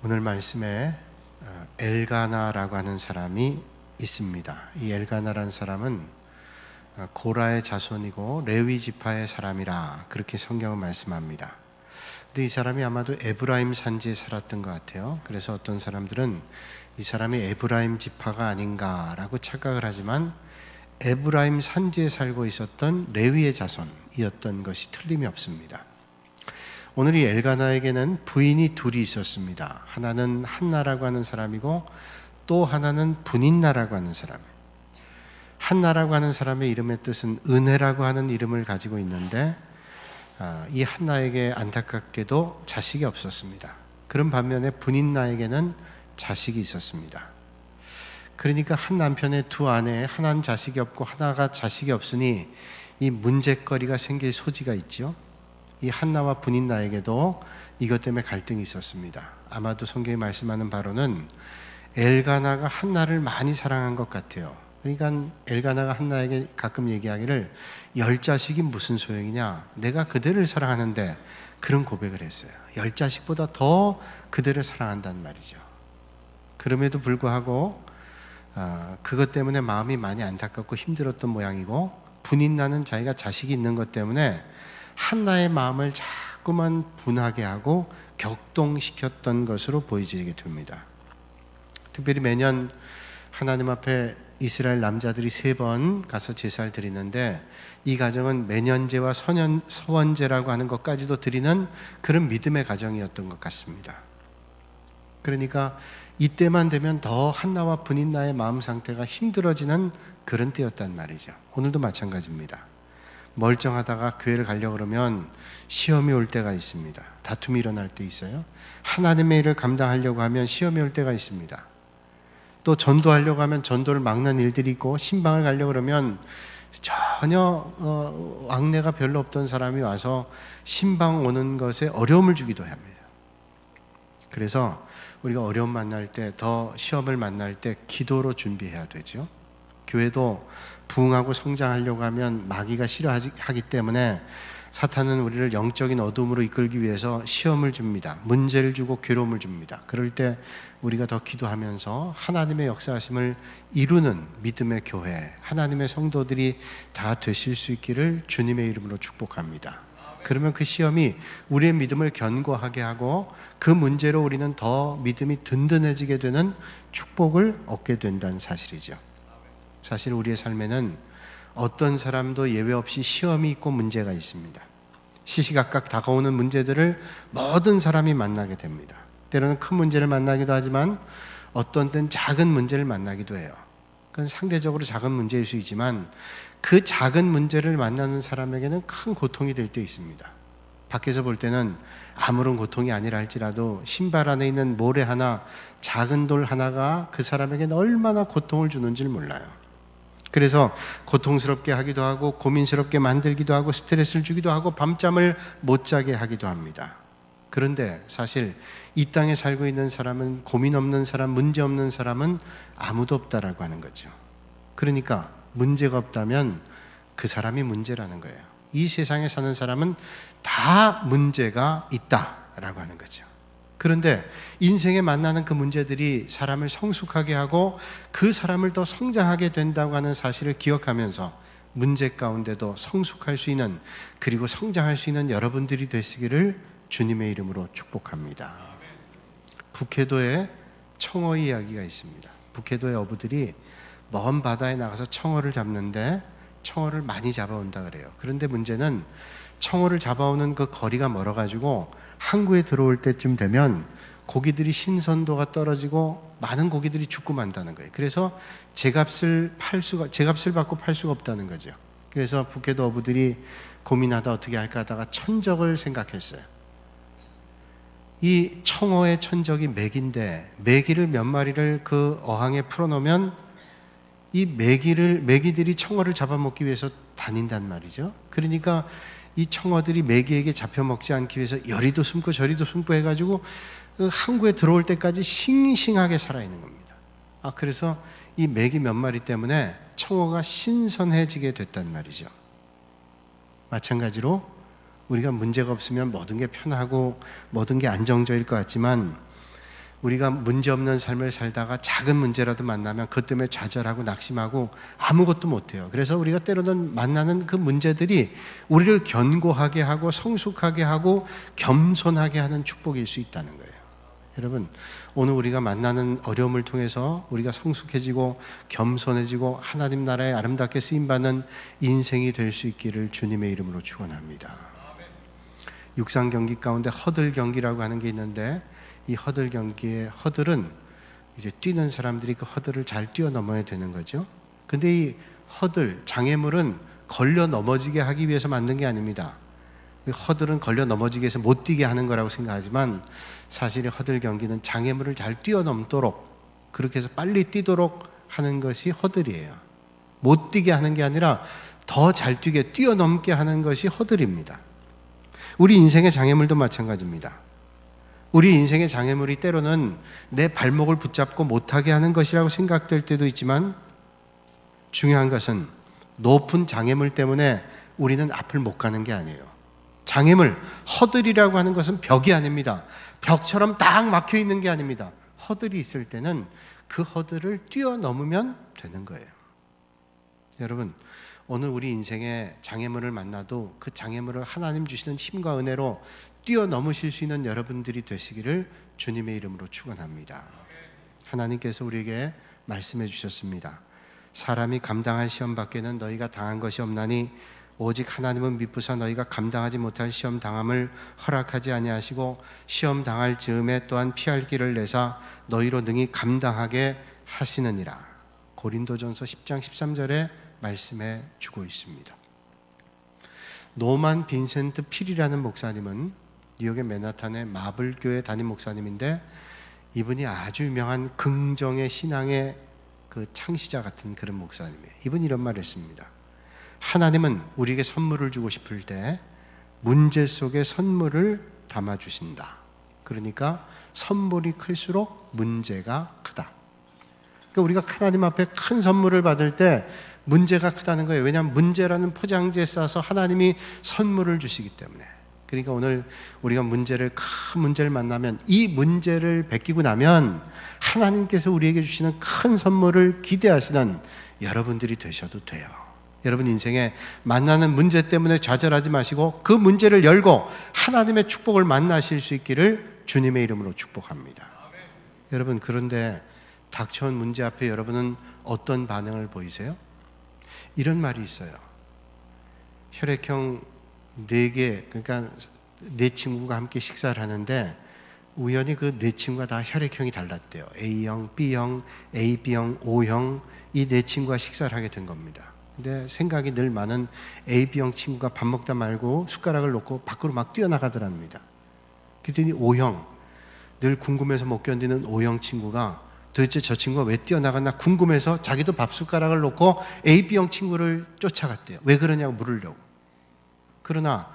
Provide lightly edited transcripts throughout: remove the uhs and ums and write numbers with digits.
오늘 말씀에 엘가나라고 하는 사람이 있습니다. 이 엘가나라는 사람은 고라의 자손이고 레위 지파의 사람이라 그렇게 성경은 말씀합니다. 근데 이 사람이 아마도 에브라임 산지에 살았던 것 같아요. 그래서 어떤 사람들은 이 사람이 에브라임 지파가 아닌가라고 착각을 하지만 에브라임 산지에 살고 있었던 레위의 자손이었던 것이 틀림이 없습니다. 오늘 이 엘가나에게는 부인이 둘이 있었습니다. 하나는 한나라고 하는 사람이고 또 하나는 분인나라고 하는 사람. 한나라고 하는 사람의 이름의 뜻은 은혜라고 하는 이름을 가지고 있는데 이 한나에게 안타깝게도 자식이 없었습니다. 그런 반면에 분인나에게는 자식이 있었습니다. 그러니까 한 남편의 두 아내에 하나는 자식이 없고 하나가 자식이 없으니 이 문제거리가 생길 소지가 있죠. 이 한나와 분인나에게도 이것 때문에 갈등이 있었습니다. 아마도 성경이 말씀하는 바로는 엘가나가 한나를 많이 사랑한 것 같아요. 그러니까 엘가나가 한나에게 가끔 얘기하기를 10자식이 무슨 소용이냐, 내가 그들을 사랑하는데, 그런 고백을 했어요. 10자식보다 더 그들을 사랑한다는 말이죠. 그럼에도 불구하고 그것 때문에 마음이 많이 안타깝고 힘들었던 모양이고, 분인나는 자기가 자식이 있는 것 때문에 한나의 마음을 자꾸만 분하게 하고 격동시켰던 것으로 보여지게 됩니다. 특별히 매년 하나님 앞에 이스라엘 남자들이 3번 가서 제사를 드리는데, 이 가정은 매년제와 서원제라고 하는 것까지도 드리는 그런 믿음의 가정이었던 것 같습니다. 그러니까 이때만 되면 더 한나와 분인나의 마음 상태가 힘들어지는 그런 때였단 말이죠. 오늘도 마찬가지입니다. 멀쩡하다가 교회를 가려고 그러면 시험이 올 때가 있습니다. 다툼이 일어날 때 있어요. 하나님의 일을 감당하려고 하면 시험이 올 때가 있습니다. 또 전도하려고 하면 전도를 막는 일들이 있고, 신방을 가려고 그러면 전혀 왕래가 별로 없던 사람이 와서 신방 오는 것에 어려움을 주기도 합니다. 그래서 우리가 어려움 만날 때, 더 시험을 만날 때 기도로 준비해야 되죠. 교회도 부흥하고 성장하려고 하면 마귀가 싫어하기 때문에 사탄은 우리를 영적인 어둠으로 이끌기 위해서 시험을 줍니다. 문제를 주고 괴로움을 줍니다. 그럴 때 우리가 더 기도하면서 하나님의 역사하심을 이루는 믿음의 교회, 하나님의 성도들이 다 되실 수 있기를 주님의 이름으로 축복합니다. 그러면 그 시험이 우리의 믿음을 견고하게 하고 그 문제로 우리는 더 믿음이 든든해지게 되는 축복을 얻게 된다는 사실이죠. 사실 우리의 삶에는 어떤 사람도 예외 없이 시험이 있고 문제가 있습니다. 시시각각 다가오는 문제들을 모든 사람이 만나게 됩니다. 때로는 큰 문제를 만나기도 하지만 어떤 때는 작은 문제를 만나기도 해요. 그건 상대적으로 작은 문제일 수 있지만 그 작은 문제를 만나는 사람에게는 큰 고통이 될 때 있습니다. 밖에서 볼 때는 아무런 고통이 아니라 할지라도 신발 안에 있는 모래 하나, 작은 돌 하나가 그 사람에게는 얼마나 고통을 주는지를 몰라요. 그래서 고통스럽게 하기도 하고 고민스럽게 만들기도 하고 스트레스를 주기도 하고 밤잠을 못 자게 하기도 합니다. 그런데 사실 이 땅에 살고 있는 사람은, 고민 없는 사람, 문제 없는 사람은 아무도 없다라고 하는 거죠. 그러니까 문제가 없다면 그 사람이 문제라는 거예요. 이 세상에 사는 사람은 다 문제가 있다라고 하는 거죠. 그런데 인생에 만나는 그 문제들이 사람을 성숙하게 하고 그 사람을 더 성장하게 된다고 하는 사실을 기억하면서 문제 가운데도 성숙할 수 있는, 그리고 성장할 수 있는 여러분들이 되시기를 주님의 이름으로 축복합니다. 북해도에 청어 이야기가 있습니다. 북해도의 어부들이 먼 바다에 나가서 청어를 잡는데 청어를 많이 잡아온다 그래요. 그런데 문제는 청어를 잡아오는 그 거리가 멀어가지고 항구에 들어올 때쯤 되면 고기들이 신선도가 떨어지고 많은 고기들이 죽고 만다는 거예요. 그래서 제값을 받고 팔 수가 없다는 거죠. 그래서 북해도 어부들이 고민하다 어떻게 할까 하다가 천적을 생각했어요. 이 청어의 천적이 메기인데, 메기를 몇 마리를 그 어항에 풀어놓으면 이 메기들이 청어를 잡아먹기 위해서 다닌단 말이죠. 그러니까 이 청어들이 메기에게 잡혀먹지 않기 위해서 여리도 숨고 저리도 숨고 해가지고 그 항구에 들어올 때까지 싱싱하게 살아있는 겁니다. 그래서 이 메기 몇 마리 때문에 청어가 신선해지게 됐단 말이죠. 마찬가지로 우리가 문제가 없으면 모든 게 편하고 모든 게 안정적일 것 같지만 우리가 문제없는 삶을 살다가 작은 문제라도 만나면 그것 때문에 좌절하고 낙심하고 아무것도 못해요. 그래서 우리가 때로는 만나는 그 문제들이 우리를 견고하게 하고 성숙하게 하고 겸손하게 하는 축복일 수 있다는 거예요. 여러분, 오늘 우리가 만나는 어려움을 통해서 우리가 성숙해지고 겸손해지고 하나님 나라에 아름답게 쓰임받는 인생이 될 수 있기를 주님의 이름으로 축원합니다. 육상 경기 가운데 허들 경기라고 하는 게 있는데, 이 허들 경기의 허들은 이제 뛰는 사람들이 그 허들을 잘 뛰어넘어야 되는 거죠. 근데 이 허들, 장애물은 걸려 넘어지게 하기 위해서 만든 게 아닙니다. 이 허들은 걸려 넘어지게 해서 못 뛰게 하는 거라고 생각하지만, 사실 이 허들 경기는 장애물을 잘 뛰어넘도록, 그렇게 해서 빨리 뛰도록 하는 것이 허들이에요. 못 뛰게 하는 게 아니라 더 잘 뛰게 뛰어넘게 하는 것이 허들입니다. 우리 인생의 장애물도 마찬가지입니다. 우리 인생의 장애물이 때로는 내 발목을 붙잡고 못하게 하는 것이라고 생각될 때도 있지만, 중요한 것은 높은 장애물 때문에 우리는 앞을 못 가는 게 아니에요. 장애물, 허들이라고 하는 것은 벽이 아닙니다. 벽처럼 딱 막혀 있는 게 아닙니다. 허들이 있을 때는 그 허들을 뛰어넘으면 되는 거예요. 여러분, 오늘 우리 인생에 장애물을 만나도 그 장애물을 하나님 주시는 힘과 은혜로 뛰어넘으실 수 있는 여러분들이 되시기를 주님의 이름으로 축원합니다. 하나님께서 우리에게 말씀해 주셨습니다. 사람이 감당할 시험 밖에는 너희가 당한 것이 없나니 오직 하나님은 미쁘사 너희가 감당하지 못할 시험 당함을 허락하지 아니하시고 시험 당할 즈음에 또한 피할 길을 내사 너희로 능히 감당하게 하시느니라. 고린도전서 10장 13절에 말씀해 주고 있습니다. 노만 빈센트 필이라는 목사님은 뉴욕의 맨하탄의 마블교회 담임 목사님인데, 이분이 아주 유명한 긍정의 신앙의 그 창시자 같은 그런 목사님이에요. 이분이 이런 말을 했습니다. 하나님은 우리에게 선물을 주고 싶을 때 문제 속에 선물을 담아주신다. 그러니까 선물이 클수록 문제가 크다. 그러니까 우리가 하나님 앞에 큰 선물을 받을 때 문제가 크다는 거예요. 왜냐하면 문제라는 포장지에 싸서 하나님이 선물을 주시기 때문에. 그러니까 오늘 우리가 큰 문제를 만나면 이 문제를 베끼고 나면 하나님께서 우리에게 주시는 큰 선물을 기대하시는 여러분들이 되셔도 돼요. 여러분 인생에 만나는 문제 때문에 좌절하지 마시고 그 문제를 열고 하나님의 축복을 만나실 수 있기를 주님의 이름으로 축복합니다. 여러분, 그런데 닥쳐온 문제 앞에 여러분은 어떤 반응을 보이세요? 이런 말이 있어요. 혈액형 4개, 그러니까 4친구가 함께 식사를 하는데 우연히 그 4친구가 다 혈액형이 달랐대요. A형, B형, AB형, O형, 이 4친구가 식사를 하게 된 겁니다. 근데 생각이 늘 많은 AB형 친구가 밥 먹다 말고 숟가락을 놓고 밖으로 막 뛰어나가더랍니다. 그랬더니 O형, 늘 궁금해서 못 견디는 O형 친구가 도대체 저 친구가 왜 뛰어나갔나 궁금해서 자기도 밥 숟가락을 놓고 AB형 친구를 쫓아갔대요. 왜 그러냐고 물으려고. 그러나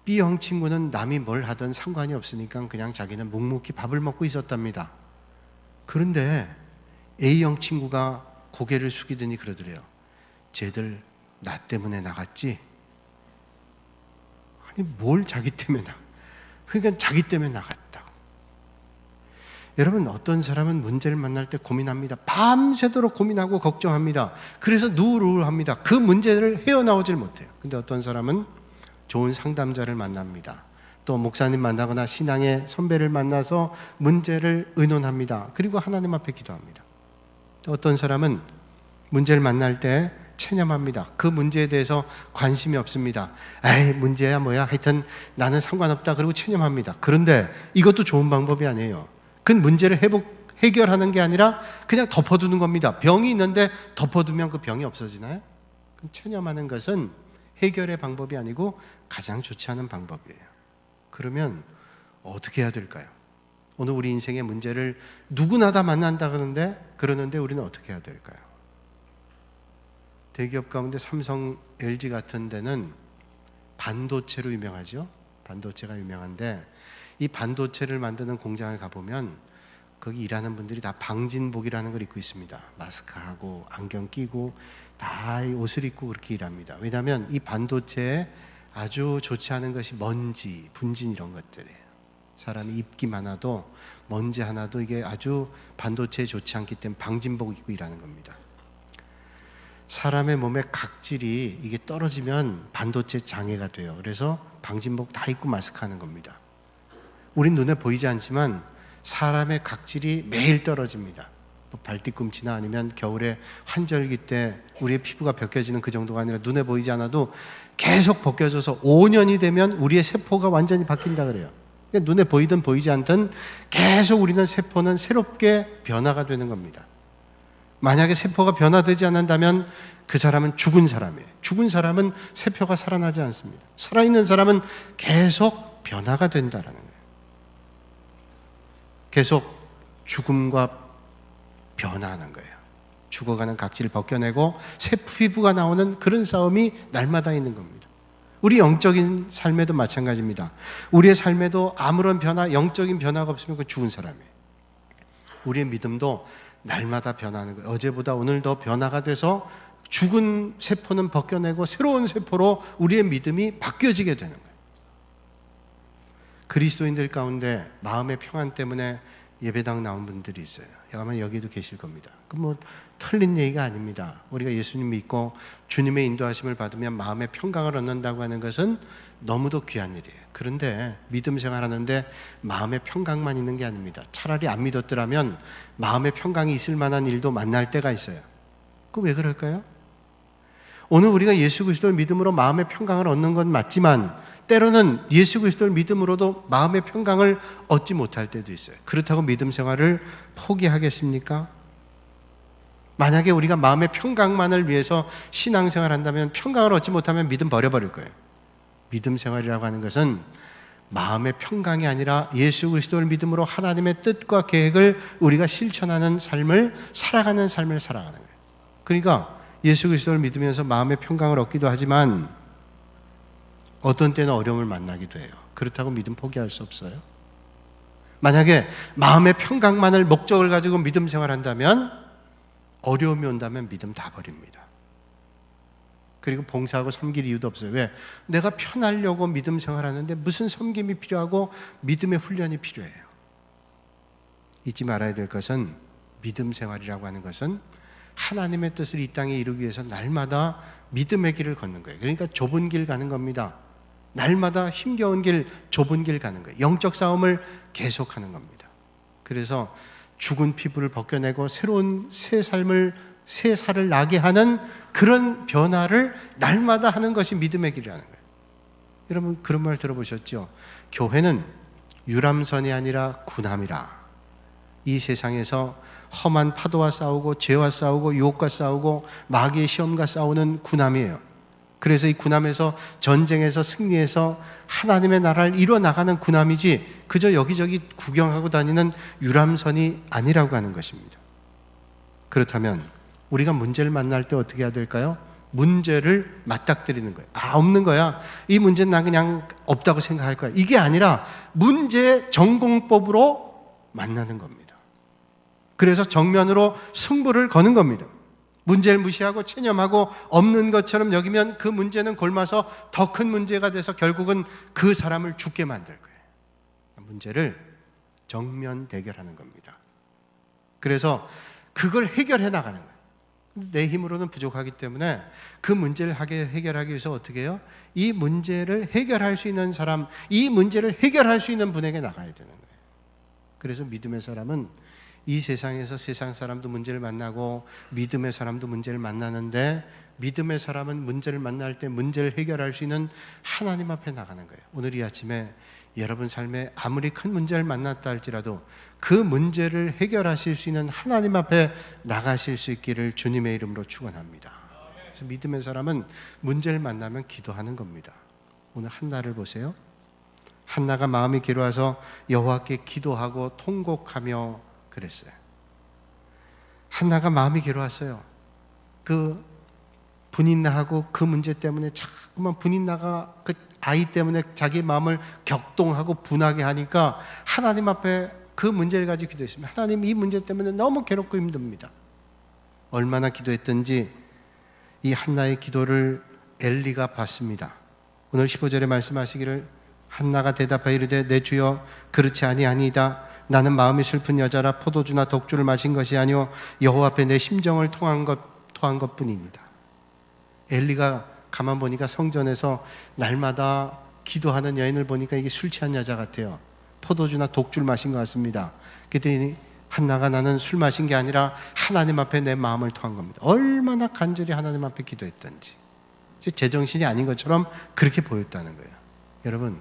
B형 친구는 남이 뭘 하든 상관이 없으니까 그냥 자기는 묵묵히 밥을 먹고 있었답니다. 그런데 A형 친구가 고개를 숙이더니 그러더래요. 쟤들 나 때문에 나갔지? 아니 뭘 자기 때문에 그러니까 자기 때문에 나갔다고. 여러분, 어떤 사람은 문제를 만날 때 고민합니다. 밤새도록 고민하고 걱정합니다. 그래서 누울누울합니다. 그 문제를 헤어나오질 못해요. 근데 어떤 사람은 좋은 상담자를 만납니다. 또 목사님 만나거나 신앙의 선배를 만나서 문제를 의논합니다. 그리고 하나님 앞에 기도합니다. 또 어떤 사람은 문제를 만날 때 체념합니다. 그 문제에 대해서 관심이 없습니다. 에이, 문제야 뭐야, 하여튼 나는 상관없다, 그리고 체념합니다. 그런데 이것도 좋은 방법이 아니에요. 그 문제를 해결하는 게 아니라 그냥 덮어두는 겁니다. 병이 있는데 덮어두면 그 병이 없어지나요? 체념하는 것은 해결의 방법이 아니고 가장 좋지 않은 방법이에요. 그러면 어떻게 해야 될까요? 오늘 우리 인생의 문제를 누구나 다 만난다 그러는데 우리는 어떻게 해야 될까요? 대기업 가운데 삼성, LG 같은 데는 반도체로 유명하죠. 반도체가 유명한데 이 반도체를 만드는 공장을 가보면 거기 일하는 분들이 다 방진복이라는 걸 입고 있습니다. 마스크하고 안경 끼고 다 옷을 입고 그렇게 일합니다. 왜냐하면 이 반도체에 아주 좋지 않은 것이 먼지, 분진 이런 것들이에요. 사람이 입기만 하도 먼지 하나도 이게 아주 반도체에 좋지 않기 때문에 방진복 입고 일하는 겁니다. 사람의 몸의 각질이 이게 떨어지면 반도체 장애가 돼요. 그래서 방진복 다 입고 마스크 하는 겁니다. 우린 눈에 보이지 않지만 사람의 각질이 매일 떨어집니다. 뭐 발뒤꿈치나 아니면 겨울에 환절기 때 우리의 피부가 벗겨지는 그 정도가 아니라 눈에 보이지 않아도 계속 벗겨져서 5년이 되면 우리의 세포가 완전히 바뀐다 그래요. 그러니까 눈에 보이든 보이지 않든 계속 우리는 세포는 새롭게 변화가 되는 겁니다. 만약에 세포가 변화되지 않는다면 그 사람은 죽은 사람이에요. 죽은 사람은 세포가 살아나지 않습니다. 살아있는 사람은 계속 변화가 된다는 거예요. 계속 죽음과 변화하는 거예요. 죽어가는 각질을 벗겨내고 새 피부가 나오는 그런 싸움이 날마다 있는 겁니다. 우리 영적인 삶에도 마찬가지입니다. 우리의 삶에도 아무런 변화, 영적인 변화가 없으면 그 죽은 사람이에요. 우리의 믿음도 날마다 변하는 거예요. 어제보다 오늘 더 변화가 돼서 죽은 세포는 벗겨내고 새로운 세포로 우리의 믿음이 바뀌어지게 되는 거예요. 그리스도인들 가운데 마음의 평안 때문에 예배당 나온 분들이 있어요. 아마 여기도 계실 겁니다. 그 뭐 틀린 얘기가 아닙니다. 우리가 예수님 믿고 주님의 인도하심을 받으면 마음의 평강을 얻는다고 하는 것은 너무도 귀한 일이에요. 그런데 믿음 생활하는데 마음의 평강만 있는 게 아닙니다. 차라리 안 믿었더라면 마음의 평강이 있을 만한 일도 만날 때가 있어요. 그 왜 그럴까요? 오늘 우리가 예수 그리스도를 믿음으로 마음의 평강을 얻는 건 맞지만 때로는 예수 그리스도를 믿음으로도 마음의 평강을 얻지 못할 때도 있어요. 그렇다고 믿음 생활을 포기하겠습니까? 만약에 우리가 마음의 평강만을 위해서 신앙생활을 한다면 평강을 얻지 못하면 믿음 버려버릴 거예요. 믿음 생활이라고 하는 것은 마음의 평강이 아니라 예수 그리스도를 믿음으로 하나님의 뜻과 계획을 우리가 실천하는 삶을 살아가는 삶을 살아가는 거예요. 그러니까 예수 그리스도를 믿으면서 마음의 평강을 얻기도 하지만 어떤 때는 어려움을 만나기도 해요. 그렇다고 믿음 포기할 수 없어요. 만약에 마음의 평강만을 목적을 가지고 믿음 생활한다면 어려움이 온다면 믿음 다 버립니다. 그리고 봉사하고 섬길 이유도 없어요. 왜? 내가 편하려고 믿음 생활하는데 무슨 섬김이 필요하고 믿음의 훈련이 필요해요. 잊지 말아야 될 것은 믿음 생활이라고 하는 것은 하나님의 뜻을 이 땅에 이루기 위해서 날마다 믿음의 길을 걷는 거예요. 그러니까 좁은 길 가는 겁니다. 날마다 힘겨운 길, 좁은 길 가는 거예요. 영적 싸움을 계속하는 겁니다. 그래서 죽은 피부를 벗겨내고 새로운 새 삶을, 새 살을 나게 하는 그런 변화를 날마다 하는 것이 믿음의 길이라는 거예요. 여러분 그런 말 들어보셨죠? 교회는 유람선이 아니라 군함이라. 이 세상에서 험한 파도와 싸우고 죄와 싸우고 유혹과 싸우고 마귀의 시험과 싸우는 군함이에요. 그래서 이 군함에서 전쟁에서 승리해서 하나님의 나라를 이뤄나가는 군함이지 그저 여기저기 구경하고 다니는 유람선이 아니라고 하는 것입니다. 그렇다면 우리가 문제를 만날 때 어떻게 해야 될까요? 문제를 맞닥뜨리는 거예요. 없는 거야. 이 문제는 난 그냥 없다고 생각할 거야. 이게 아니라 문제 전공법으로 만나는 겁니다. 그래서 정면으로 승부를 거는 겁니다. 문제를 무시하고 체념하고 없는 것처럼 여기면 그 문제는 골마서 더 큰 문제가 돼서 결국은 그 사람을 죽게 만들 거예요. 문제를 정면 대결하는 겁니다. 그래서 그걸 해결해 나가는 거예요. 내 힘으로는 부족하기 때문에 그 문제를 해결하기 위해서 어떻게 해요? 이 문제를 해결할 수 있는 사람, 이 문제를 해결할 수 있는 분에게 나가야 되는 거예요. 그래서 믿음의 사람은 이 세상에서 세상 사람도 문제를 만나고 믿음의 사람도 문제를 만나는데 믿음의 사람은 문제를 만날 때 문제를 해결할 수 있는 하나님 앞에 나가는 거예요. 오늘 이 아침에 여러분 삶에 아무리 큰 문제를 만났다 할지라도 그 문제를 해결하실 수 있는 하나님 앞에 나가실 수 있기를 주님의 이름으로 축원합니다. 그래서 믿음의 사람은 문제를 만나면 기도하는 겁니다. 오늘 한나를 보세요. 한나가 마음이 괴로워서 여호와께 기도하고 통곡하며 그랬어요. 한나가 마음이 괴로웠어요. 그 분인나하고 그 문제 때문에 자꾸만 분인나가 그 아이 때문에 자기 마음을 격동하고 분하게 하니까 하나님 앞에 그 문제를 가지고 기도했습니다. 하나님, 이 문제 때문에 너무 괴롭고 힘듭니다. 얼마나 기도했던지 이 한나의 기도를 엘리가 봤습니다. 오늘 15절에 말씀하시기를 한나가 대답하여 이르되 내 주여 그렇지 아니하니이다. 나는 마음이 슬픈 여자라 포도주나 독주를 마신 것이 아니오 여호와 앞에 내 심정을 토한 것뿐입니다. 엘리가 가만 보니까 성전에서 날마다 기도하는 여인을 보니까 이게 술 취한 여자 같아요. 포도주나 독주를 마신 것 같습니다. 그랬더니 한나가 나는 술 마신 게 아니라 하나님 앞에 내 마음을 토한 겁니다. 얼마나 간절히 하나님 앞에 기도했던지 제정신이 아닌 것처럼 그렇게 보였다는 거예요. 여러분,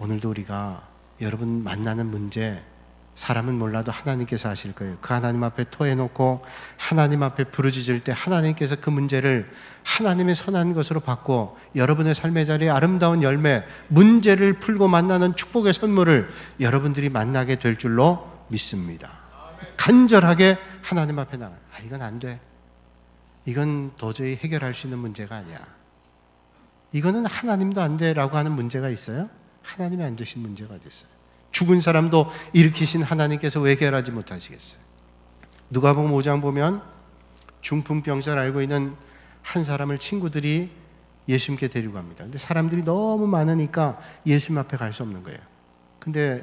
오늘도 우리가 여러분 만나는 문제, 사람은 몰라도 하나님께서 아실 거예요. 그 하나님 앞에 토해놓고 하나님 앞에 부르짖을 때 하나님께서 그 문제를 하나님의 선한 것으로 바꿔 여러분의 삶의 자리에 아름다운 열매, 문제를 풀고 만나는 축복의 선물을 여러분들이 만나게 될 줄로 믿습니다. 간절하게 하나님 앞에 나가요. 이건 안 돼. 이건 도저히 해결할 수 있는 문제가 아니야. 이거는 하나님도 안 돼라고 하는 문제가 있어요? 하나님이 안 되신 문제가 어디 있어요? 죽은 사람도 일으키신 하나님께서 왜 해결하지 못하시겠어요? 누가복음 5장 보면 중풍병자를 앓고 있는 한 사람을 친구들이 예수님께 데리고 갑니다. 근데 사람들이 너무 많으니까 예수님 앞에 갈 수 없는 거예요. 근데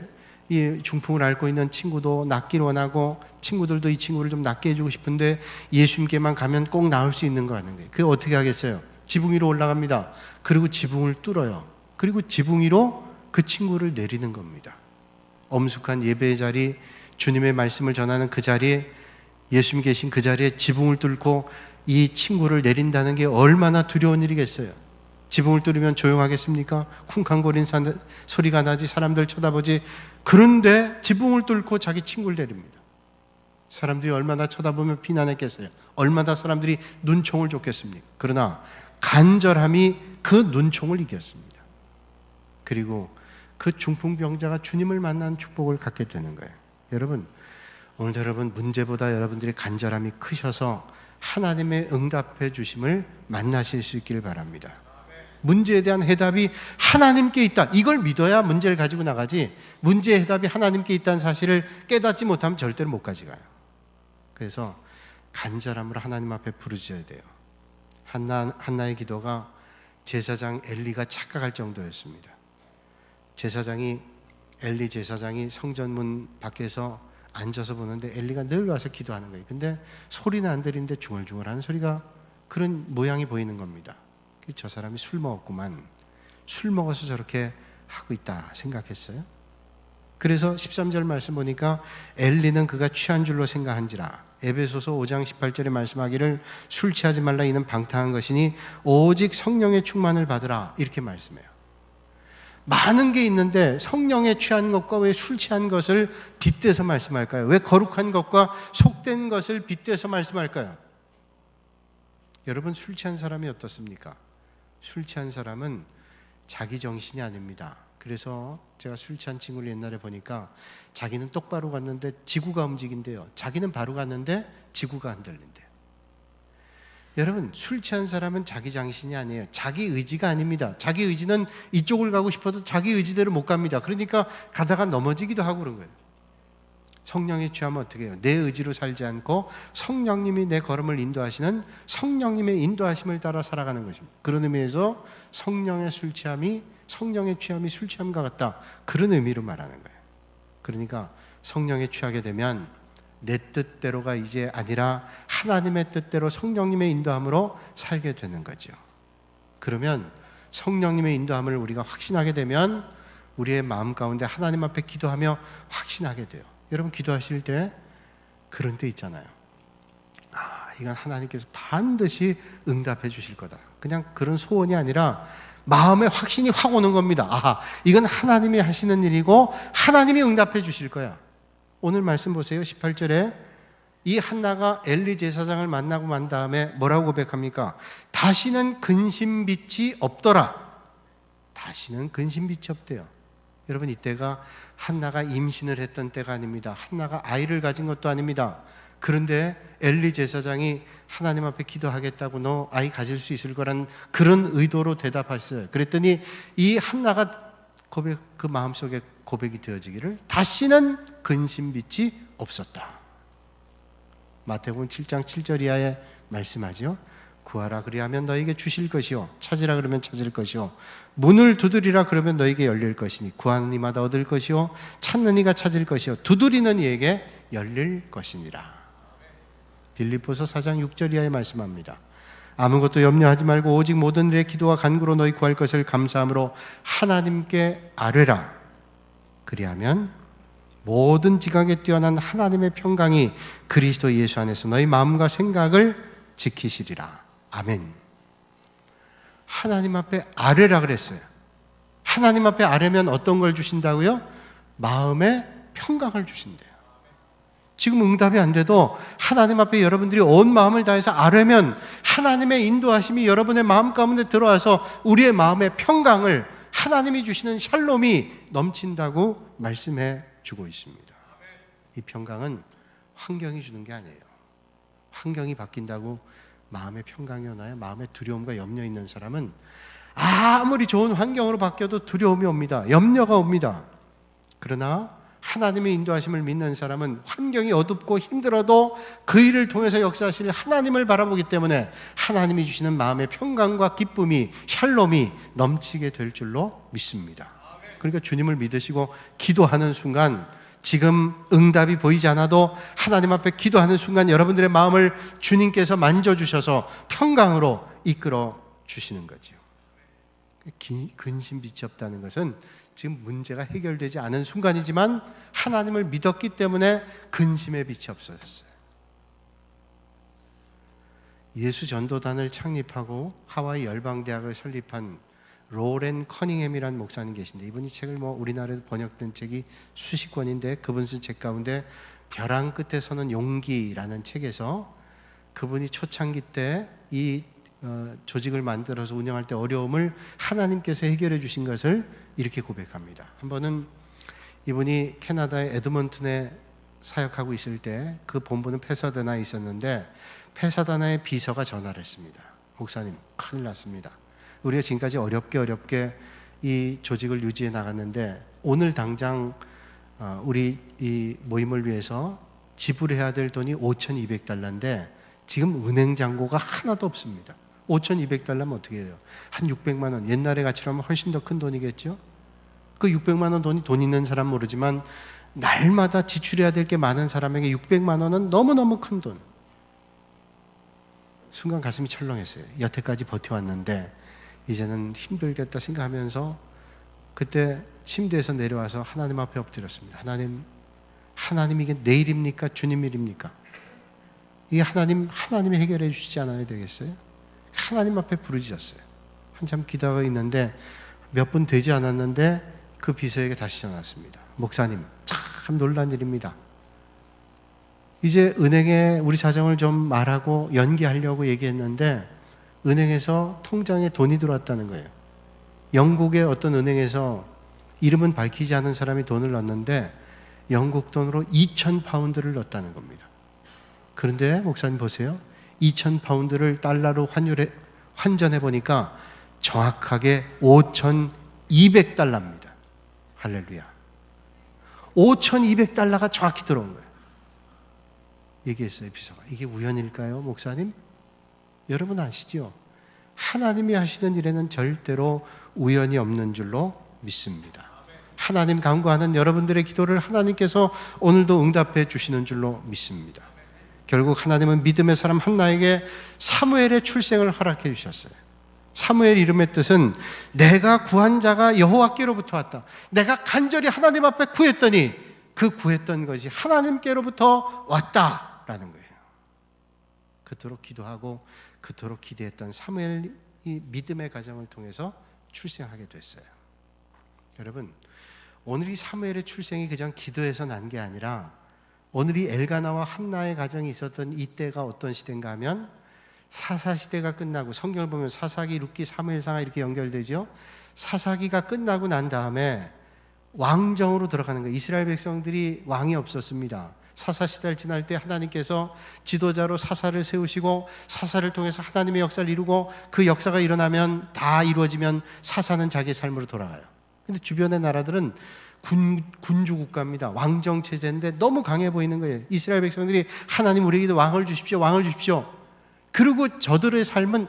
이 중풍을 앓고 있는 친구도 낫기를 원하고 친구들도 이 친구를 좀 낫게 해주고 싶은데 예수님께만 가면 꼭 나을 수 있는 거 아는 거예요. 그게 어떻게 하겠어요? 지붕 위로 올라갑니다. 그리고 지붕을 뚫어요. 그리고 지붕 위로 그 친구를 내리는 겁니다. 엄숙한 예배의 자리, 주님의 말씀을 전하는 그 자리에, 예수님 계신 그 자리에 지붕을 뚫고 이 친구를 내린다는 게 얼마나 두려운 일이겠어요. 지붕을 뚫으면 조용하겠습니까? 쿵쾅거리는 소리가 나지, 사람들 쳐다보지. 그런데 지붕을 뚫고 자기 친구를 내립니다. 사람들이 얼마나 쳐다보며 비난했겠어요. 얼마나 사람들이 눈총을 줬겠습니까? 그러나 간절함이 그 눈총을 이겼습니다. 그리고 그 중풍병자가 주님을 만난 축복을 갖게 되는 거예요. 여러분, 오늘 여러분 문제보다 여러분들의 간절함이 크셔서 하나님의 응답해 주심을 만나실 수 있기를 바랍니다. 문제에 대한 해답이 하나님께 있다. 이걸 믿어야 문제를 가지고 나가지, 문제의 해답이 하나님께 있다는 사실을 깨닫지 못하면 절대로 못 가져가요. 그래서 간절함으로 하나님 앞에 부르짖어야 돼요. 한나의 기도가 제사장 엘리가 착각할 정도였습니다. 엘리 제사장이 성전문 밖에서 앉아서 보는데 엘리가 늘 와서 기도하는 거예요. 근데 소리는 안 들리는데 중얼중얼하는 소리가, 그런 모양이 보이는 겁니다. 저 사람이 술 먹었구만. 술 먹어서 저렇게 하고 있다 생각했어요. 그래서 13절 말씀 보니까 엘리는 그가 취한 줄로 생각한지라. 에베소서 5장 18절에 말씀하기를 술 취하지 말라 이는 방탕한 것이니 오직 성령의 충만을 받으라, 이렇게 말씀해요. 많은 게 있는데 성령에 취한 것과 왜 술 취한 것을 빗대서 말씀할까요? 왜 거룩한 것과 속된 것을 빗대서 말씀할까요? 여러분, 술 취한 사람이 어떻습니까? 술 취한 사람은 자기 정신이 아닙니다. 그래서 제가 술 취한 친구를 옛날에 보니까 자기는 똑바로 갔는데 지구가 움직인대요. 자기는 바로 갔는데 지구가 흔들린대요. 여러분, 술 취한 사람은 자기 정신이 아니에요. 자기 의지가 아닙니다. 자기 의지는 이쪽을 가고 싶어도 자기 의지대로 못 갑니다. 그러니까 가다가 넘어지기도 하고 그런 거예요. 성령에 취하면 어떻게 해요? 내 의지로 살지 않고 성령님이 내 걸음을 인도하시는 성령님의 인도하심을 따라 살아가는 것입니다. 그런 의미에서 성령의 취함이 술 취함과 같다, 그런 의미로 말하는 거예요. 그러니까 성령에 취하게 되면 내 뜻대로가 이제 아니라 하나님의 뜻대로 성령님의 인도함으로 살게 되는 거죠. 그러면 성령님의 인도함을 우리가 확신하게 되면 우리의 마음 가운데 하나님 앞에 기도하며 확신하게 돼요. 여러분, 기도하실 때 그런 때 있잖아요. 이건 하나님께서 반드시 응답해 주실 거다. 그냥 그런 소원이 아니라 마음에 확신이 확 오는 겁니다. 이건 하나님이 하시는 일이고 하나님이 응답해 주실 거야. 오늘 말씀 보세요. 18절에 이 한나가 엘리 제사장을 만나고 만 다음에 뭐라고 고백합니까? 다시는 근심빛이 없더라. 다시는 근심빛이 없대요. 여러분, 이때가 한나가 임신을 했던 때가 아닙니다. 한나가 아이를 가진 것도 아닙니다. 그런데 엘리 제사장이 하나님 앞에 기도하겠다고 너 아이 가질 수 있을 거란 그런 의도로 대답했어요. 그랬더니 이 한나가 그 마음속에 고백이 되어지기를 다시는 근심빛이 없었다. 마태복음 7장 7절 이하에 말씀하죠. 구하라 그리하면 너에게 주실 것이요 찾으라 그러면 찾을 것이요 문을 두드리라 그러면 너에게 열릴 것이니 구하는 이마다 얻을 것이요 찾는 이가 찾을 것이요 두드리는 이에게 열릴 것이니라. 빌립보서 4장 6절 이하에 말씀합니다. 아무것도 염려하지 말고 오직 모든 일에 기도와 간구로 너희 구할 것을 감사함으로 하나님께 아뢰라. 그리하면 모든 지각에 뛰어난 하나님의 평강이 그리스도 예수 안에서 너희 마음과 생각을 지키시리라. 아멘. 하나님 앞에 아뢰라 그랬어요. 하나님 앞에 아뢰면 어떤 걸 주신다고요? 마음의 평강을 주신대요. 지금 응답이 안 돼도 하나님 앞에 여러분들이 온 마음을 다해서 아뢰면 하나님의 인도하심이 여러분의 마음 가운데 들어와서 우리의 마음의 평강을 하나님이 주시는 샬롬이 넘친다고 말씀해 주고 있습니다. 이 평강은 환경이 주는 게 아니에요. 환경이 바뀐다고 마음의 평강이 오나요? 마음의 두려움과 염려 있는 사람은 아무리 좋은 환경으로 바뀌어도 두려움이 옵니다. 염려가 옵니다. 그러나 하나님의 인도하심을 믿는 사람은 환경이 어둡고 힘들어도 그 일을 통해서 역사하실 하나님을 바라보기 때문에 하나님이 주시는 마음의 평강과 기쁨이 샬롬이 넘치게 될 줄로 믿습니다. 그러니까 주님을 믿으시고 기도하는 순간 지금 응답이 보이지 않아도 하나님 앞에 기도하는 순간 여러분들의 마음을 주님께서 만져주셔서 평강으로 이끌어 주시는 거죠. 근심 빛이 없다는 것은 지금 문제가 해결되지 않은 순간이지만 하나님을 믿었기 때문에 근심의 빛이 없어졌어요. 예수 전도단을 창립하고 하와이 열방대학을 설립한 로렌 커닝햄이라는 목사님 계신데 이분이 책을 우리나라에도 번역된 책이 수십 권인데 그분 쓴 책 가운데 벼랑 끝에 서는 용기라는 책에서 그분이 초창기 때 이 조직을 만들어서 운영할 때 어려움을 하나님께서 해결해 주신 것을 이렇게 고백합니다. 한 번은 이분이 캐나다의 에드먼튼에 사역하고 있을 때 그 본부는 페사다나에 있었는데 페사다나의 비서가 전화를 했습니다. 목사님 큰일 났습니다. 우리가 지금까지 어렵게 이 조직을 유지해 나갔는데 오늘 당장 우리 이 모임을 위해서 지불해야 될 돈이 $5,200인데 지금 은행 잔고가 하나도 없습니다. $5,200면 어떻게 해요? 한 600만 원. 옛날의 가치로 하면 훨씬 더 큰 돈이겠죠? 그 600만 원 돈이 돈 있는 사람 모르지만 날마다 지출해야 될 게 많은 사람에게 600만 원은 너무너무 큰 돈. 순간 가슴이 철렁했어요. 여태까지 버텨왔는데 이제는 힘들겠다 생각하면서 그때 침대에서 내려와서 하나님 앞에 엎드렸습니다. 하나님 이게 내 일입니까? 주님 일입니까? 이게 하나님이 해결해 주시지 않아야 되겠어요? 하나님 앞에 부르짖었어요. 한참 기다가 있는데 몇 분 되지 않았는데 그 비서에게 다시 전화 왔습니다. 목사님 참 놀란 일입니다. 이제 은행에 우리 사정을 좀 말하고 연기하려고 얘기했는데 은행에서 통장에 돈이 들어왔다는 거예요. 영국의 어떤 은행에서 이름은 밝히지 않은 사람이 돈을 넣었는데 영국 돈으로 2,000파운드를 넣었다는 겁니다. 그런데 목사님 보세요. 2,000파운드를 달러로 환전해 보니까 정확하게 $5,200입니다. 할렐루야. $5,200가 정확히 들어온 거예요. 얘기했어요, 비서가. 이게 우연일까요, 목사님? 여러분 아시죠? 하나님이 하시는 일에는 절대로 우연이 없는 줄로 믿습니다. 하나님 간구하는 여러분들의 기도를 하나님께서 오늘도 응답해 주시는 줄로 믿습니다. 결국 하나님은 믿음의 사람 한나에게 사무엘의 출생을 허락해 주셨어요. 사무엘 이름의 뜻은 내가 구한 자가 여호와께로부터 왔다. 내가 간절히 하나님 앞에 구했더니 그 구했던 것이 하나님께로부터 왔다라는 거예요. 그토록 기도하고 그토록 기대했던 사무엘이 믿음의 가정을 통해서 출생하게 됐어요. 여러분, 오늘 이 사무엘의 출생이 그냥 기도에서 난 게 아니라 오늘 이 엘가나와 한나의 가정이 있었던 이때가 어떤 시대인가 하면 사사시대가 끝나고 성경을 보면 사사기, 룻기, 사무엘상하 이렇게 연결되죠. 사사기가 끝나고 난 다음에 왕정으로 들어가는 거예요. 이스라엘 백성들이 왕이 없었습니다. 사사시대를 지날 때 하나님께서 지도자로 사사를 세우시고 사사를 통해서 하나님의 역사를 이루고 그 역사가 일어나면 다 이루어지면 사사는 자기의 삶으로 돌아가요. 근데 주변의 나라들은 군주 국가입니다. 왕정 체제인데 너무 강해 보이는 거예요. 이스라엘 백성들이 하나님 우리에게도 왕을 주십시오. 왕을 주십시오. 그리고 저들의 삶은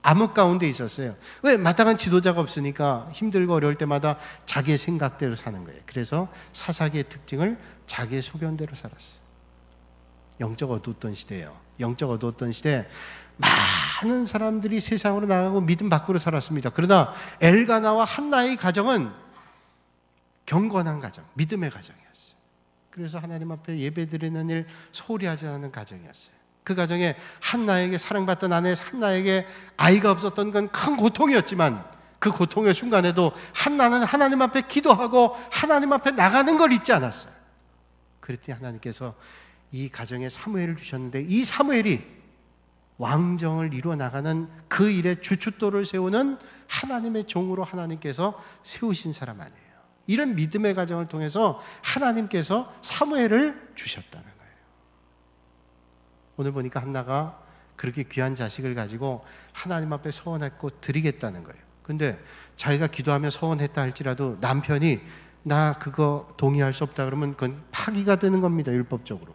암흑 가운데 있었어요. 왜? 마땅한 지도자가 없으니까 힘들고 어려울 때마다 자기의 생각대로 사는 거예요. 그래서 사사기의 특징을 자기의 소견대로 살았어요. 영적 어두웠던 시대예요. 영적 어두웠던 시대, 많은 사람들이 세상으로 나가고 믿음 밖으로 살았습니다. 그러나 엘가나와 한나의 가정은 경건한 가정, 믿음의 가정이었어요. 그래서 하나님 앞에 예배드리는 일 소홀히 하지 않는 가정이었어요. 그 가정에 한나에게 사랑받던 아내 한나에게 아이가 없었던 건 큰 고통이었지만 그 고통의 순간에도 한나는 하나님 앞에 기도하고 하나님 앞에 나가는 걸 잊지 않았어요. 그랬더니 하나님께서 이 가정에 사무엘을 주셨는데, 이 사무엘이 왕정을 이루어 나가는 그 일에 주춧돌을 세우는 하나님의 종으로 하나님께서 세우신 사람 아니에요. 이런 믿음의 가정을 통해서 하나님께서 사무엘을 주셨다는 거예요. 오늘 보니까 한나가 그렇게 귀한 자식을 가지고 하나님 앞에 서원했고 드리겠다는 거예요. 근데 자기가 기도하며 서원했다 할지라도 남편이 나 그거 동의할 수 없다 그러면 그건 파기가 되는 겁니다. 율법적으로.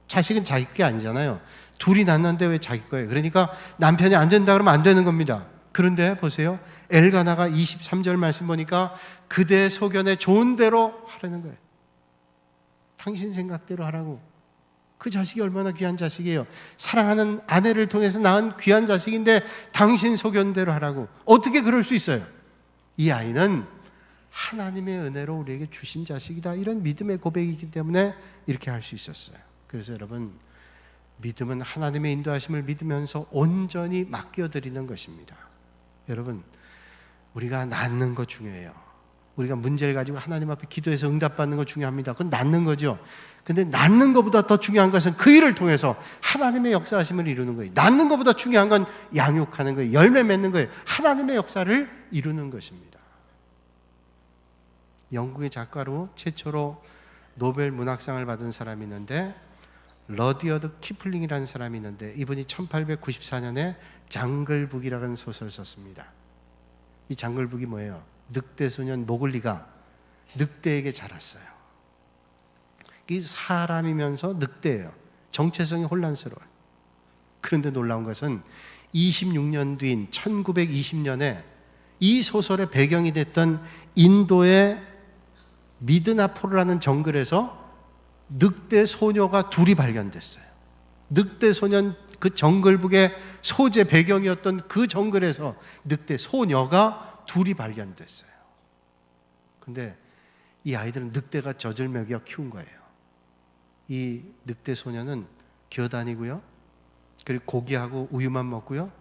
자식은 자기 게 아니잖아요. 둘이 낳는데 왜 자기 거예요? 그러니까 남편이 안 된다 그러면 안 되는 겁니다. 그런데 보세요, 엘가나가 23절 말씀 보니까 그대의 소견에 좋은 대로 하라는 거예요. 당신 생각대로 하라고. 그 자식이 얼마나 귀한 자식이에요. 사랑하는 아내를 통해서 낳은 귀한 자식인데 당신 소견대로 하라고. 어떻게 그럴 수 있어요? 이 아이는 하나님의 은혜로 우리에게 주신 자식이다, 이런 믿음의 고백이기 때문에 이렇게 할 수 있었어요. 그래서 여러분, 믿음은 하나님의 인도하심을 믿으면서 온전히 맡겨드리는 것입니다. 여러분, 우리가 낳는 거 중요해요. 우리가 문제를 가지고 하나님 앞에 기도해서 응답받는 거 중요합니다. 그건 낳는 거죠. 근데 낳는 것보다 더 중요한 것은 그 일을 통해서 하나님의 역사하심을 이루는 거예요. 낳는 것보다 중요한 건 양육하는 거예요. 열매 맺는 거예요. 하나님의 역사를 이루는 것입니다. 영국의 작가로 최초로 노벨 문학상을 받은 사람이 있는데, 러디어드 키플링이라는 사람이 있는데, 이분이 1894년에 장글북이라는 소설을 썼습니다. 이 장글북이 뭐예요? 늑대 소년 모글리가 늑대에게 자랐어요. 이 사람이면서 늑대예요. 정체성이 혼란스러워요. 그런데 놀라운 것은 26년 뒤인 1920년에 이 소설의 배경이 됐던 인도의 미드나포르라는 정글에서 늑대 소녀가 둘이 발견됐어요. 늑대 소년, 그 정글북의 소재 배경이었던 그 정글에서 늑대 소녀가 둘이 발견됐어요. 근데 이 아이들은 늑대가 젖을 먹여 키운 거예요. 이 늑대 소녀는 기어다니고요, 그리고 고기하고 우유만 먹고요,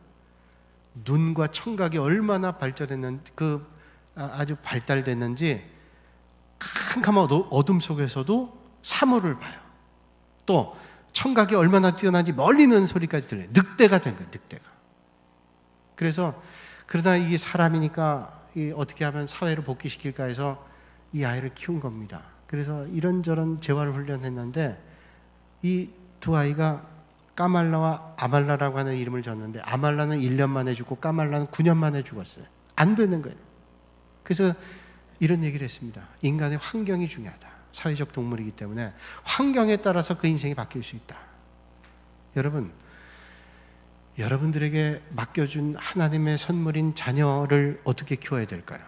눈과 청각이 얼마나 발전했는지, 아주 발달됐는지 캄캄한 어둠 속에서도 사물을 봐요. 또 청각이 얼마나 뛰어난지 멀리 는 소리까지 들려요. 늑대가 된 거예요. 늑대가. 그래서 그러다 이게 사람이니까 어떻게 하면 사회로 복귀시킬까 해서 이 아이를 키운 겁니다. 그래서 이런저런 재활 훈련했는데 이 두 아이가 까말라와 아말라라고 하는 이름을 졌는데, 아말라는 1년 만에 죽고 까말라는 9년 만에 죽었어요. 안 되는 거예요. 그래서 이런 얘기를 했습니다. 인간의 환경이 중요하다. 사회적 동물이기 때문에 환경에 따라서 그 인생이 바뀔 수 있다. 여러분, 여러분들에게 맡겨준 하나님의 선물인 자녀를 어떻게 키워야 될까요?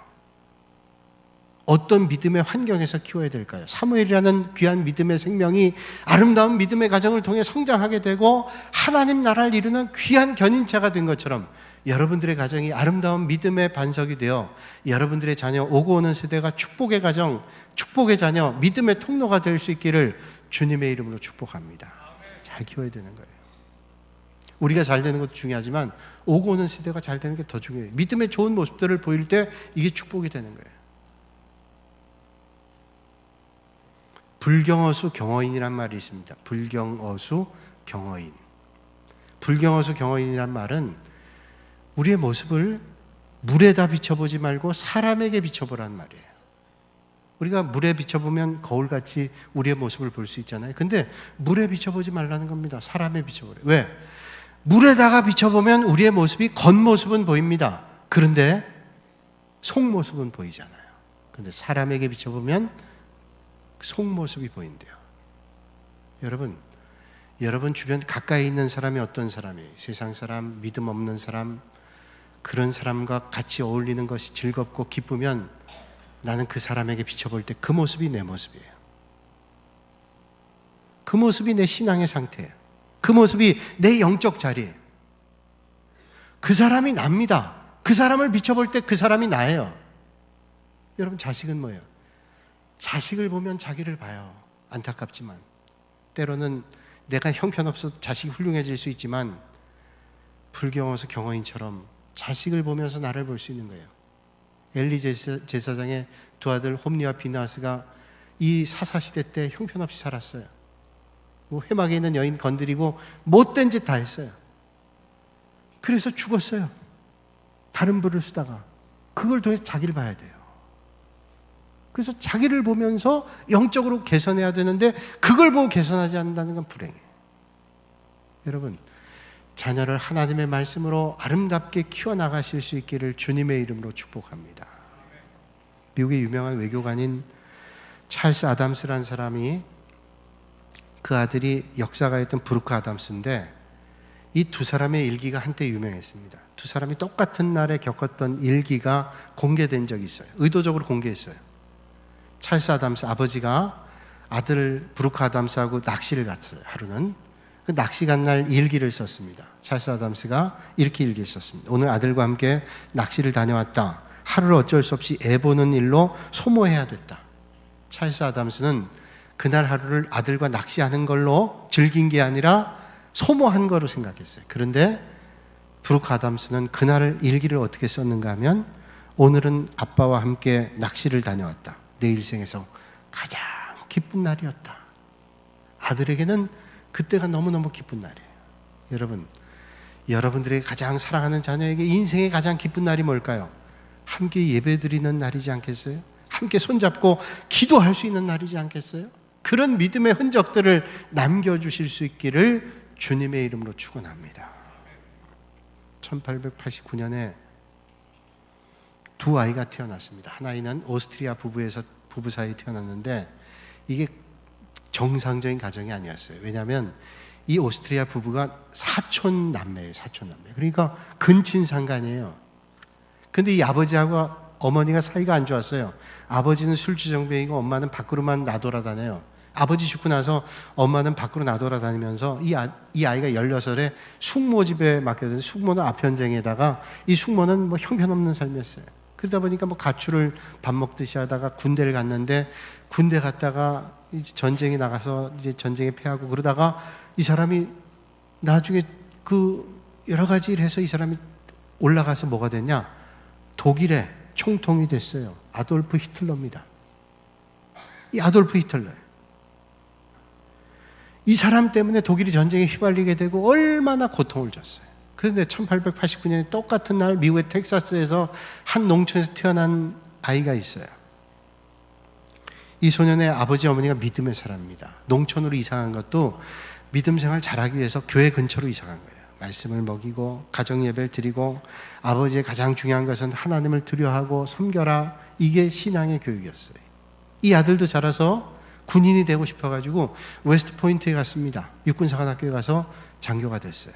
어떤 믿음의 환경에서 키워야 될까요? 사무엘이라는 귀한 믿음의 생명이 아름다운 믿음의 가정을 통해 성장하게 되고 하나님 나라를 이루는 귀한 견인차가 된 것처럼 여러분들의 가정이 아름다운 믿음의 반석이 되어 여러분들의 자녀, 오고 오는 세대가 축복의 가정, 축복의 자녀, 믿음의 통로가 될 수 있기를 주님의 이름으로 축복합니다. 잘 키워야 되는 거예요. 우리가 잘 되는 것도 중요하지만 오고 오는 세대가 잘 되는 게 더 중요해요. 믿음의 좋은 모습들을 보일 때 이게 축복이 되는 거예요. 불경어수 경어인이란 말이 있습니다. 불경어수 경어인. 불경어수 경어인이란 말은 우리의 모습을 물에다 비춰보지 말고 사람에게 비춰보라는 말이에요. 우리가 물에 비춰보면 거울같이 우리의 모습을 볼 수 있잖아요. 근데 물에 비춰보지 말라는 겁니다. 사람에 비춰보래요. 왜? 물에다가 비춰보면 우리의 모습이 겉모습은 보입니다. 그런데 속모습은 보이잖아요. 그런데 사람에게 비춰보면 속모습이 보인대요. 여러분, 여러분 주변 가까이 있는 사람이 어떤 사람이에요? 세상 사람, 믿음 없는 사람, 그런 사람과 같이 어울리는 것이 즐겁고 기쁘면 나는 그 사람에게 비춰볼 때 그 모습이 내 모습이에요. 그 모습이 내 신앙의 상태예요. 그 모습이 내 영적 자리예요. 그 사람이 납니다. 그 사람을 비춰볼 때 그 사람이 나예요. 여러분, 자식은 뭐예요? 자식을 보면 자기를 봐요. 안타깝지만 때로는 내가 형편없어 자식이 훌륭해질 수 있지만 불경어서 경호인처럼 자식을 보면서 나를 볼 수 있는 거예요. 엘리 제사장의 두 아들 홈니와 비나스가 이 사사시대 때 형편없이 살았어요. 뭐 회막에 있는 여인 건드리고 못된 짓 다 했어요. 그래서 죽었어요. 다른 부를 쓰다가. 그걸 통해서 자기를 봐야 돼요. 그래서 자기를 보면서 영적으로 개선해야 되는데 그걸 보고 개선하지 않는다는 건 불행해요. 여러분, 자녀를 하나님의 말씀으로 아름답게 키워나가실 수 있기를 주님의 이름으로 축복합니다. 미국의 유명한 외교관인 찰스 아담스라는 사람이, 그 아들이 역사가였던 브루크 아담스인데, 이 두 사람의 일기가 한때 유명했습니다. 두 사람이 똑같은 날에 겪었던 일기가 공개된 적이 있어요. 의도적으로 공개했어요. 찰스 아담스 아버지가 아들 브루크 아담스하고 낚시를 갔어요. 하루는 그 낚시 간 날 일기를 썼습니다. 찰스 아담스가 이렇게 일기를 썼습니다. 오늘 아들과 함께 낚시를 다녀왔다. 하루를 어쩔 수 없이 애 보는 일로 소모해야 됐다. 찰스 아담스는 그날 하루를 아들과 낚시하는 걸로 즐긴 게 아니라 소모한 거로 생각했어요. 그런데 브루크 아담스는 그날을 일기를 어떻게 썼는가 하면, 오늘은 아빠와 함께 낚시를 다녀왔다. 내 일생에서 가장 기쁜 날이었다. 아들에게는 그때가 너무너무 기쁜 날이에요. 여러분, 여러분들에게 가장 사랑하는 자녀에게 인생의 가장 기쁜 날이 뭘까요? 함께 예배드리는 날이지 않겠어요? 함께 손잡고 기도할 수 있는 날이지 않겠어요? 그런 믿음의 흔적들을 남겨주실 수 있기를 주님의 이름으로 축원합니다. 1889년에 두 아이가 태어났습니다. 한 아이는 오스트리아 부부 사이에 태어났는데, 이게 정상적인 가정이 아니었어요. 왜냐하면 이 오스트리아 부부가 사촌 남매예요. 사촌 남매. 그러니까 근친상간이에요. 근데 이 아버지하고 어머니가 사이가 안 좋았어요. 아버지는 술주정뱅이고 엄마는 밖으로만 나돌아다녀요. 아버지 죽고 나서 엄마는 밖으로 나돌아다니면서 이 아이가 16살에 숙모집에 맡겨진, 숙모는 아편쟁이에다가 이 숙모는 뭐 형편없는 삶이었어요. 그러다 보니까 뭐 가출을 밥 먹듯이 하다가 군대를 갔는데, 군대 갔다가 이제 전쟁에 나가서 이제 전쟁에 패하고 그러다가 이 사람이 나중에 그 여러 가지 일 해서 이 사람이 올라가서 뭐가 됐냐? 독일의 총통이 됐어요. 아돌프 히틀러입니다. 이 아돌프 히틀러. 이 사람 때문에 독일이 전쟁에 휘말리게 되고 얼마나 고통을 줬어요. 그런데 1889년에 똑같은 날 미국의 텍사스에서 한 농촌에서 태어난 아이가 있어요. 이 소년의 아버지 어머니가 믿음의 사람입니다. 농촌으로 이사한 것도 믿음 생활 잘하기 위해서 교회 근처로 이사간 거예요. 말씀을 먹이고 가정 예배를 드리고, 아버지의 가장 중요한 것은 하나님을 두려워하고 섬겨라. 이게 신앙의 교육이었어요. 이 아들도 자라서 군인이 되고 싶어가지고 웨스트 포인트에 갔습니다. 육군사관학교에 가서 장교가 됐어요.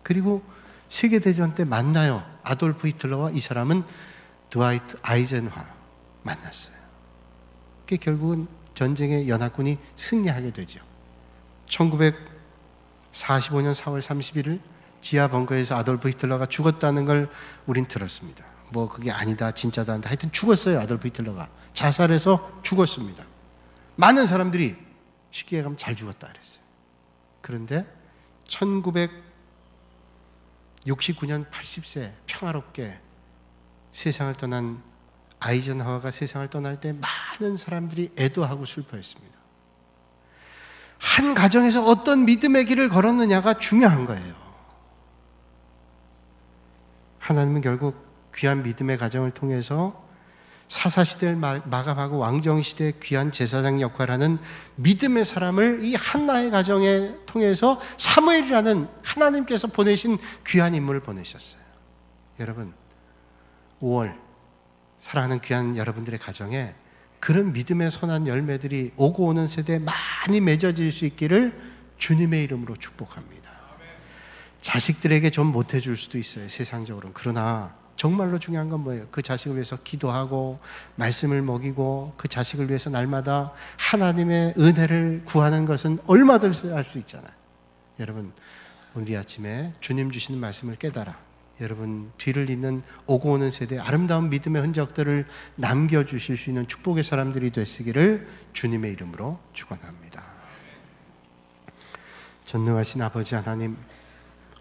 그리고 세계대전 때 만나요. 아돌프 히틀러와 이 사람은 드와이트 아이젠하 만났어요. 그게 결국은 전쟁의 연합군이 승리하게 되죠. 1945년 4월 31일 지하 벙커에서 아돌프 히틀러가 죽었다는 걸 우린 들었습니다. 뭐 그게 아니다, 진짜다 한다. 하여튼 죽었어요. 아돌프 히틀러가 자살해서 죽었습니다. 많은 사람들이 쉽게 얘기하면 잘 죽었다 그랬어요. 그런데 1969년 80세 평화롭게 세상을 떠난 아이젠하워가 세상을 떠날 때 많은 사람들이 애도하고 슬퍼했습니다. 한 가정에서 어떤 믿음의 길을 걸었느냐가 중요한 거예요. 하나님은 결국 귀한 믿음의 가정을 통해서 사사시대를 마감하고 왕정시대의 귀한 제사장 역할을 하는 믿음의 사람을 이 한나의 가정에 통해서 사무엘이라는 하나님께서 보내신 귀한 인물을 보내셨어요. 여러분, 5월 사랑하는 귀한 여러분들의 가정에 그런 믿음의 선한 열매들이 오고 오는 세대에 많이 맺어질 수 있기를 주님의 이름으로 축복합니다. 자식들에게 좀 못해줄 수도 있어요, 세상적으로는. 그러나 정말로 중요한 건 뭐예요? 그 자식을 위해서 기도하고 말씀을 먹이고 그 자식을 위해서 날마다 하나님의 은혜를 구하는 것은 얼마든지 할 수 있잖아요. 여러분, 오늘 이 아침에 주님 주시는 말씀을 깨달아 여러분 뒤를 잇는 오고 오는 세대에 아름다운 믿음의 흔적들을 남겨주실 수 있는 축복의 사람들이 되시기를 주님의 이름으로 축원합니다. 전능하신 아버지 하나님,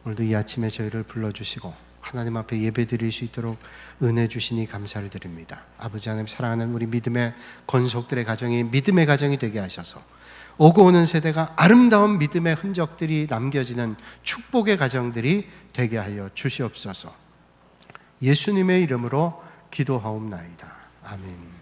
오늘도 이 아침에 저희를 불러주시고 하나님 앞에 예배드릴 수 있도록 은혜 주시니 감사를 드립니다. 아버지 하나님, 사랑하는 우리 믿음의 권속들의 가정이 믿음의 가정이 되게 하셔서 오고 오는 세대가 아름다운 믿음의 흔적들이 남겨지는 축복의 가정들이 되게 하여 주시옵소서. 예수님의 이름으로 기도하옵나이다. 아멘.